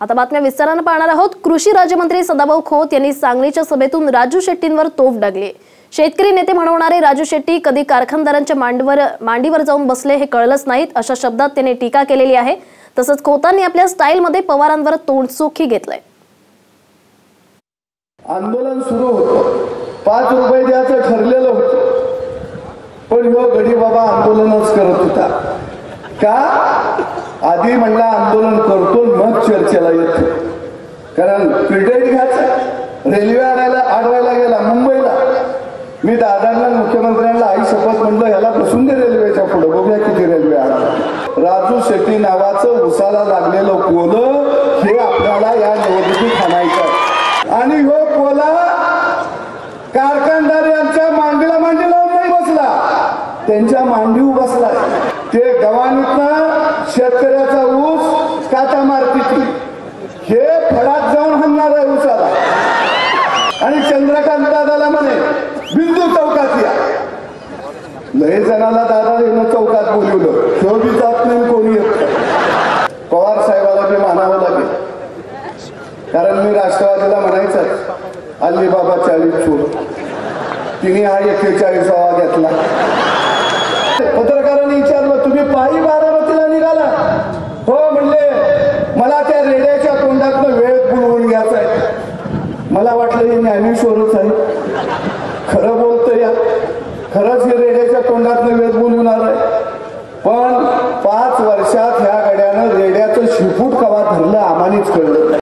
आता बातम्या विस्ताराने पाहणार आहोत। कृषी राज्यमंत्री सदाभाऊ खोत यांनी सांगलीच्या सभेतून राजू शेट्टींवर तोफ डागली। शेतकरी नेते म्हणवणारे राजू शेट्टी कधी कारखानदारांच्या मांडीवर जाऊन बसले हे कळलंच नाहीत, अशा शब्दात त्यांनी टीका केलेली आहे। तसंच खोतांनी आपल्या स्टाईलमध्ये पवारांवर तोंडसुखी घेतलंय। आंदोलन सुरू होतं, 5 रुपये द्यायचं ठरलेलं होतं, पण ह्यो गडी बाबा आंदोलनच करत होता। का आधी म्हणला आंदोलन करतो मग चर्चेला येतो, कारण क्रेडिट घ्यायचं। रेल्वे अडवायला गेला मुंबईला, मी दादांना मुख्यमंत्र्यांना आई शपथ म्हणलं ह्याला बसून दे रेल्वेच्या पुढे, बघूया किती रेल्वे अडवा। राजू शेट्टी नावाचं उसाला लागलेलं कोलं हे आपल्याला या निवडणुकीत आणायचं, आणि हो कोला कारखानदार यांच्या मांडीला मांडी लावून नाही बसला, त्यांच्या मांडीवर बसला। ते गव्हाणीतनं शेतकऱ्याचा ऊस काटा मारती, हे फडात जाऊन हाणणार आहे ऊसाला, आणि चंद्रकांत दादाला म्हणे बिंदू चौकात या। लय जणाला दादा येणं चौकात बोलवलं, तो बी जात नाही कोणी येत। पवार साहेबाला बी मानावं लागेल, कारण मी राष्ट्रवादीला म्हणायचं अल्लीबाबा 40 चोर, तिने हा 41वा घेतला। पत्रकारांनी विचारलं तुम्ही पायी बारामतीला निघाला? हो म्हणले, मला त्या रेड्याच्या तोंडातनं वेळ बुडवून घ्यायचा आहे। मला वाटलं हे ज्ञानेश्वरच आहे, खरं बोलतोय या, खरंच हे रेड्याच्या तोंडातनं वेळ बोलवणार आहे। पण 5 वर्षात ह्या गड्यानं रेड्याचं शिपूट कवा धरलं आम्हानेच कळलं।